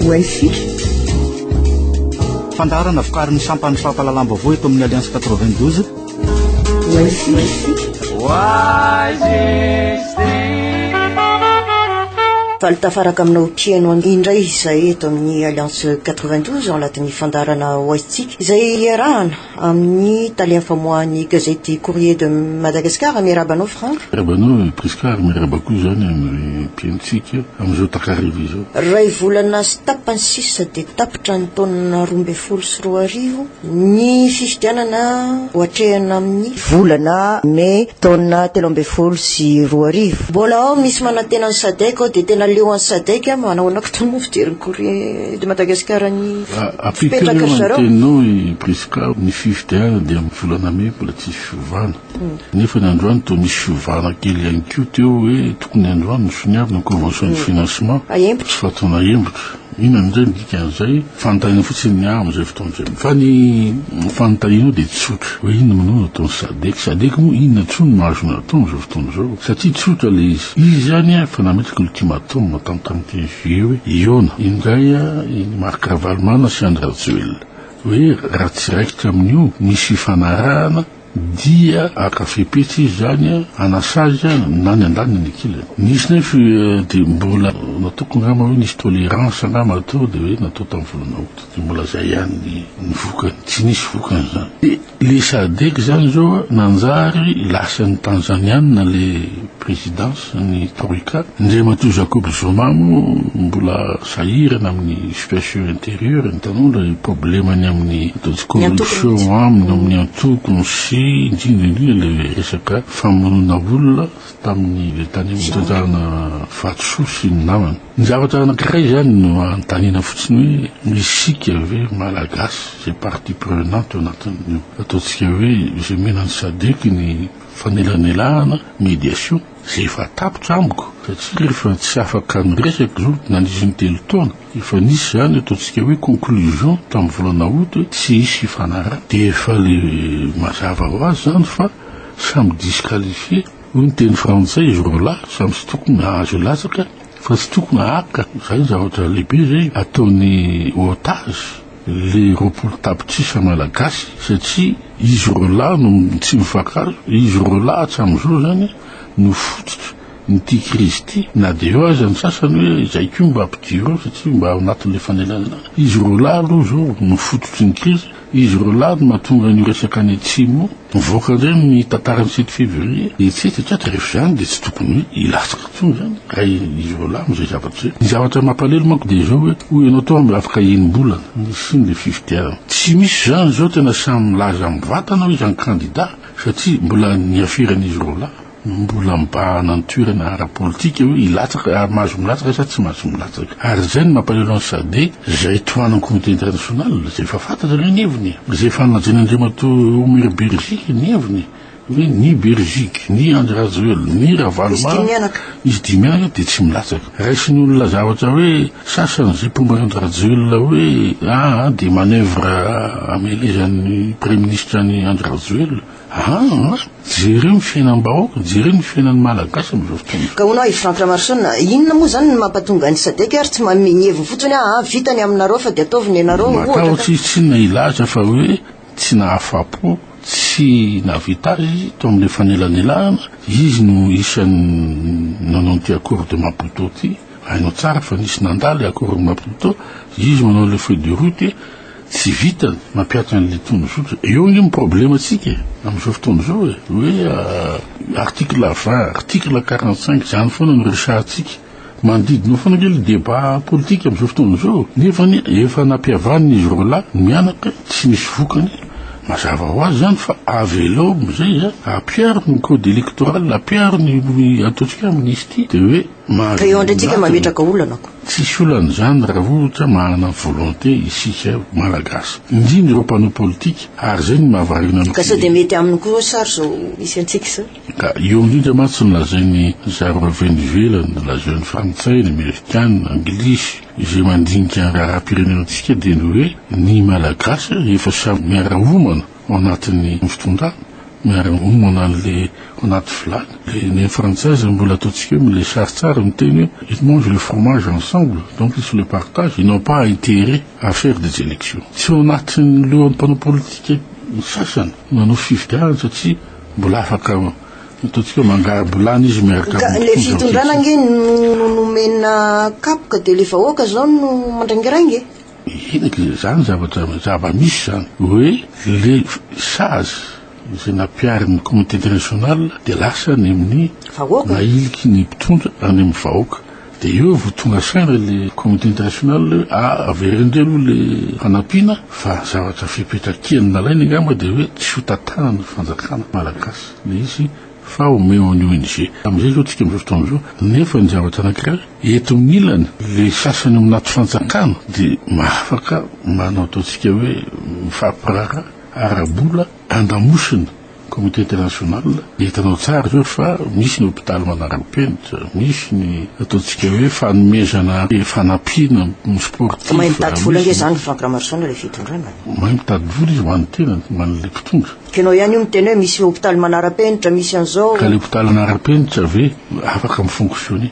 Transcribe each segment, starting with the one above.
Voici. Fandarana vokarin'ny sampany fampalalam-baovao eto amin'ny Alliance 92. Voici. Falitafaraka aminao tiano indray izay eto amin'ny Alliance 92 anatin'ny fandarana oaitsika izay iarahana amin'ny talien famoahan'ny gazety Courrier de Madagascar. Mirabanao Franck. Mirabanao Priscar, mirabako zany amin'ny piantsika amin'izao takarivo izao. Ray volana sy tapany sisa dia tapitra ny taonina 2024 ny fifidianana ohatrehana amin'ny volana Mai taonina 2024. Mbola ao misy manantena ny Sadek dia tena leo an Sadek manao anakitony fijery ny Courrier de Madagascar ny fipetraka zareo. Tenao i Priscar ny fifidianana dia amin'ny volana Mai mbola tsy fiovana. Nefa ny androany toa misy fiovana kely ihany koa teo hoe tokony androany ny soniavy ny convention de financement aembotra fa taona aembotra. Ina amin'izay dikan'izay fanontaniana fotsiny ny amin'izay fotoan'izay. Fa ny fanontaniana dia tsotra hoe inona manao nataony Sadek moa inona tsony mahazo natao amin'izao fotoan'izao satria tsotra le izy zany fa nametraka ultimatum tam'ty juillet hoe iona indray Marc Ravalmana sy André Rajoelina hoe raha tsy raikitra amin'io misy fanarahana dia akafepetsy izy zany anasazy na ny andaniny ny kila nisy nefa dia mbola nataoko ngama hoe nisy tolérance ngama atao dia hoe natao tamin'ny volana août dia mbola zay ihany ny vokany tsy nisy vokany zany. Le Sadek zany zao nanjary lasan'ny Tanzaniana le présidence ny Troïka ndray matoa Jacob Zuma mbola sahirana amin'ny situation intérieure nitanao le problemany amin'ny corruption amin'ny antokony sy indrindra le resaka famonoana olona tamin'ny le tany mitanjahana Fatso sy ny namany. Ny zavatra anankiray zany no antanina fotsiny hoe isika hoe malagasy zay partie prenante anatin'io ataontsika hoe zay menany Sadek ny fanelanelahana médiation zay efa tapitra amiko satria rehefa tsy afaka miresaka zao nandrisy ny 3 taona efa nisy zany ataontsika hoe conclusion tamin'ny volana août tsy hisy fanarahana dia efa le mazava ho azy zany fa samy disqualifié hoy ny teny frantsay jour là samy tsy tokony azo latsaka fa tsy tokony ahaka zay zavatra lehibe zay ataony otage le roapolo tapitrisa malagasy satria izy rola no tsy mifakazo izy rola hatram'izao zany no fototra nyty crise ty na dia eo azy ny sasany hoe zay ko mba ampidiro satria mba ao anatin'le fanelana izy rola aloha zao no fototry ny crise izy rola no mahatonga ny resaka any atsimo mivoaka ndray ny tantarany 7 février etsetatra rehefa zany dia tsy tokony hoe ilatsaka tsony zany raha izy rola am'izay zavatra zay. Ny zavatra mampalelo manko dia zao hoe ianao tao mba afaka enim-bolana ny siny le fifidianana tsy misy zany zao tena samy milaza mivatana hoe izany candidat satria mbola ny afiran'izy rola mbola mibahana ny toerana ara-politika hoe ilatsaka mahazo milatsaka sa tsy mahazo milatsaka ary zay ny mampalelo ny Sadek zay tohanany comité international zay efa fantatra le ny heviny zay fanajin'Andriamatoa Omer Belgique ny heviny hoe ny Belgique ny André Rajoelina ny Ravalmana izy dimy mianaka dia tsy milatsaka raisiny olona zavatra hoe sasany zay pomba André Rajoelina hoe dia manœuvre amelezan'ny premier ministre ny André Rajoelina jereo ny fiainam-bahoaka jereo ny fiainan'ny malagasy amin'izao fotoana. Ka hono i Franck Lamarchane inona moa zany ny mampatonga ny Sadek ary tsy mamiheviny fotsiny vitany aminareo fa dia ataoviny ianareo matahotra izy tsy nahilaza fa hoe tsy nahafapo tsy navita azy to amin'le fanelanelahana izy no isan'ny nanao ty accord de Maputo ty hainao tsara fa nisy nandaly accord de Maputo izy manao le feuille de route tsy vitany mampiatra an'le tonozotra eo ny problème atsika amin'izao fotoan'izao hoe article 20 article 45 zany foana no resahantsika mandidina foana le débat politique amin'izao fotoan'izao nefany efa nampiavany izy rola mianaka tsy misy vokany mazava ho azy zany fa avelo am'izay zany apiaro ny code électoral apiaro ny ataontsika amnistie dia hoe eo andratsika mametraka olonako tsisy olana zany raha ohatra manana volonté isika malagasy indrindra ireo mpanao politique ary zay ny mahavarina ka sao dia mety aminy koa sary zao misy antsika zao ka eo indrindra matsy ny lazainy zaro Venezuela la jeune frantsay ny américaine anglisy izay mandinika raha-pirenenantsika dia ny hoe ny malagasy efa samy miara-homana ao anatin'ny fitondrana miara-momana an'le anaty vilany. Le française mbola ataontsika hoe le saritsara miteny hoe ils mangent le fromage ensemble, donc ils se le partagent, ils n'ont pas intérêt à faire des élections. Tsy ao anatin'ny lohan'ny mpanao politika sasany manao fifidianana satria mbola afaka ataontsika mangabolana izy miaraka le fitondrana nge nomena kapoka de le vahoaka zao no mandrangirangy. Inaka zany zava-misy zany hoe le sazy izay nampiarin'ny communauté internationale de lasa any amin'ny mailiky ny mpitondra any amin'ny vahoaka. De eo vao tonga saina le communauté internationale averindreo aloha le fanampiana fa zavatra fipetrakiany nalainy angamba de hoe tsy hotantanany fanjakana malagasy le izy fa omeo ny ONG. Am'izay zao tsika am'izao fotoana zao nefa ny zavatra anankiray eto amin'ny ilany le sasany aminaty fanjakana de mahafaka manao ataontsika hoe mifampirara arabola andamosina communauté internationale. Hitanao tsara zao fa misy ny hôpitaly manara-penitra, misy ny ataontsika hoe fanomezana fanampiana sportif. Mahay mitady vola nge zany Franck Ramarsson le fitondrana. Mahay mitady vola izy hoan'ny tena man'le mpitondra. Kenao ihany io miteny hoe misy hôpitaly manara-penitra, misy an'izao. Ka le hôpitaly manara-penitra ve afaka mifonctionner.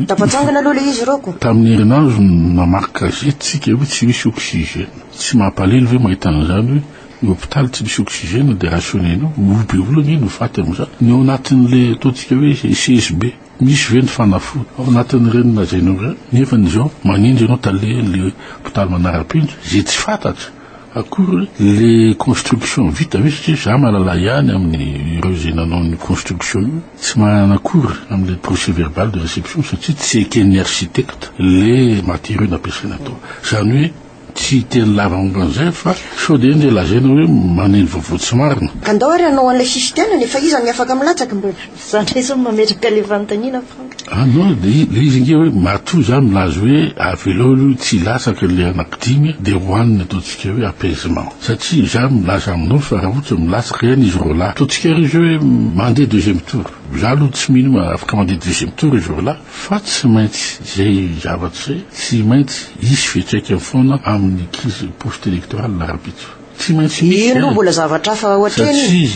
Tapatsangana aloha le izy roko. Tamin'ny herinandro namaky gazety tsika hoe tsy misy oxygène. Tsy mampalelo ve mahita an'izany hoe l'hôpital tsy misy oxygène de rationenao obe olana iny nofaty am'izany. Ny ao anatin'le ataontsika hoe CSB misy ve ny fanafody ao anatin'ireny lazainao reny nefa n'izao manindry ianao tale le hôpital manara-penitra zay tsy fantatra akory le construction vita ve satria za malala ihany amin'ny ireo zay nanao ny construction io tsy manakory amin'le procès verbal de réception satria tsy eken'ny architecte le matériaux nampiasaina tao. Zany hoe tsy teny lava momban'izay fa sao de ndre lazaina hoe maneny vaovao tsy marina. Ka ndao ary anao an'le fifidianana nefa izy miafaka milatsaka mbola zany izy mametraka le fanontaniana Franck. Ah non, le izy nge hoe matoa zany milaza hoe avelao tsy latsaka le anankidimy de hoanina ataontsika hoe apaisement satria za milaza aminao fa raha ohatra milatsaka ihany izy roa lahy ataontsika izy hoe mandeha deuxième tour. Za aloha tsy mino afaka mandeha deuxième tour izy roa lahy fa tsy maintsy zay zavatra zay tsy maintsy isy fiantraikany foana amin'ny crise post électorale larabitso. Tsy maintsy misy ino mbola zavatra hafa ohatreny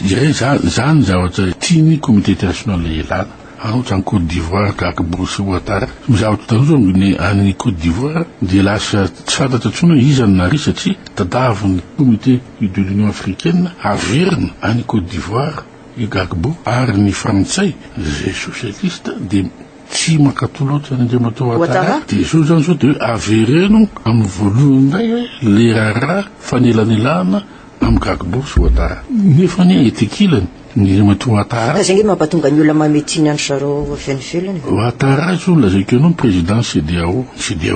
zany zavatra tiany communauté internationale ilana. Anoatra en Côte d'Ivoire Gbagbo sy Ouattara zavatra tanozo any Côte d'Ivoire de lasa tsy fantatra tsona izany nary satria tadavin'ny communauté de l'Union africaine averina any Côte d'Ivoire i Gbagbo ary ny frantsay zay socialiste de tsy makatolo oatra ny Andriamatoa Ouattara de zao zany zao de avereno amin'ny voalohany ndray hoe le raharaha fanelanelana amin'ny Gbagbo sy Ouattara nefa ny etekilany ny Andriamatoa Ouattara zay nge mampatonga ny olona mametiny andro sareo fenifelany. Ouattara zao lazaiko ianao président CEDEAO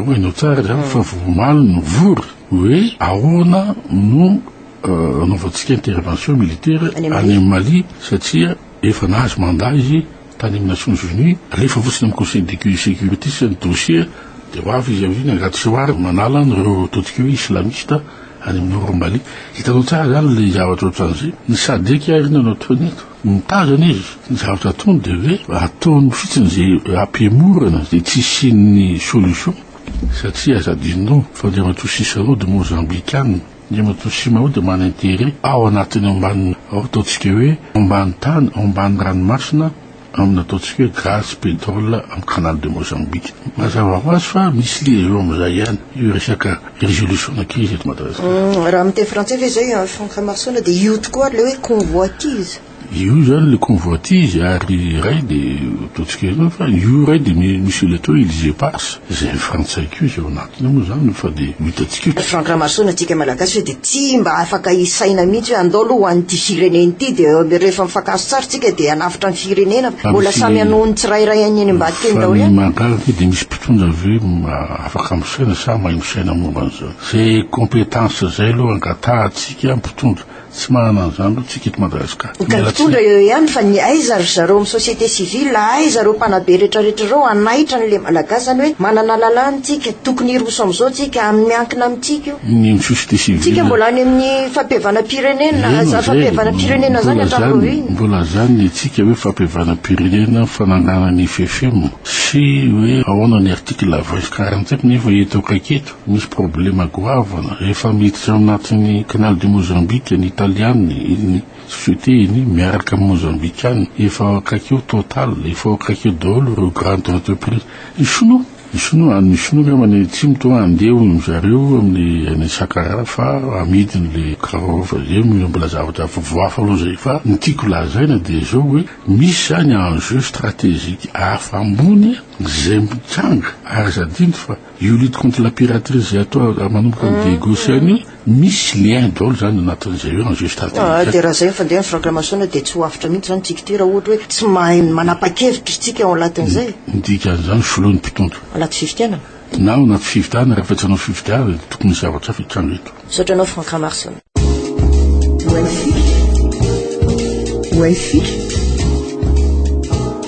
hainao tsara zany fa vomaly no vory hoe ahoana no anaovantsika intervention militaire any Mali satria efa nahazo mandat izy tany amin'ny Nations Unies rehefa fotsiny amin'ny conseil de sécurité sy ny dossier de ho avy izy am'iny angaty soary manala nyreo ataontsika hoe islamiste any amin'ny Nord-Mali. Hitanao tsara zany le zavatra ohatran'izay ny SADC ary nanao toaneto mitazana izy ny zavatra ataony de hoe ataony fitsiny zay ampemorana zay tsy sin'ny solution satria azadinao fa Andriamatoa Cicero de Mozambique Andriamatoa Simao de mana intérêt ao anatiny ambany ao ataontsika hoe ambany tany ambany ranomasina amin'ny ataontsika hoe gaz pétrole amin'ny canal de Mozambique. Mazava ho azy fa misy liaison am'izay ihany io resaka résolution na crise eto Madagasikara. Raha miteny français ve zay Franck Ramarsson de io tokoa le hoe convoitise. Io zany le convoitise ary ray de ataontsika zao fa io ray de misy le atao Élysée Pars zay frantsay ko zay ao anatiny moa zany fa de mitatsika Franck Ramarsson atsika malagasy de tsy mba afaka isaina mihitsy hoe andao aloha hoan'ity fireneny ity de rehefa mifakaso tsara tsika de anafitra ny firenena mbola samy anony tsirairay any eny ambadika eny dao ihany. Mangalaka de misy mpitondra ve afaka misaina sa mahay misaina momba an'izao zay compétence zay aloha angatahantsika mpitondra tsy manana an'izany aloha tsika eto Madagasikara. Ka mpitondra eo ihany fa ny aiza zareo amin'ny société civile aiza reo mpanabe rehetrarehetra reo anaitra n'le malagasy zany hoe manana lalàna tsika tokony hiroso am'izao tsika miankina amintsika io ny société civile tsika mbola any amin'ny fampihavana pirenena fampihavana pirenena zany atramovi mbola zany tsika hoe fampihavana pirenena fanangana ny FFM sy hoe ahoana ny article 2047 nefa eto akaiky eto misy problème goavana efa miditra anatin'ny canal de Mozambique ny italiany iny société iny miaraka amin'ny mozambikiany efa akaikeo total efa akaikeo daholo ireo grande entreprise ny sinoa amany tsy mitoa andeha zareo amin'ny sakara fa amidiny le karofa zay mbola zavatra voafa aloha zay fa ny tiako lazaina dia zao hoe misy zany enjeu stratégique hafa ambony zay mitsanga ary zadiny fa io lutte contre la piraterie zay atao manomboka amin'ny négociany misy lien daholo zany anatin'izay io enjeu stratégique. Dia raha zay fandeha ny proclamation dia tsy ho afatra mihitsy zany tsika ty raha ohatra hoe tsy mahay manapa-kevitra isika ao anatin'izay. Dikan'izany foloany mpitondra anaty fifidianana na anaty fifidianana rehefa tsy anao fifidianana tokony zavatra fitranga eto. Sotranao Franck Ramarson.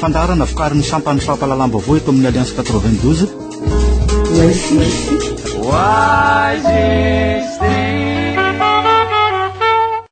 Fandarana vokariny sampany fampalalam-baovao eto amin'ny Alliance 92.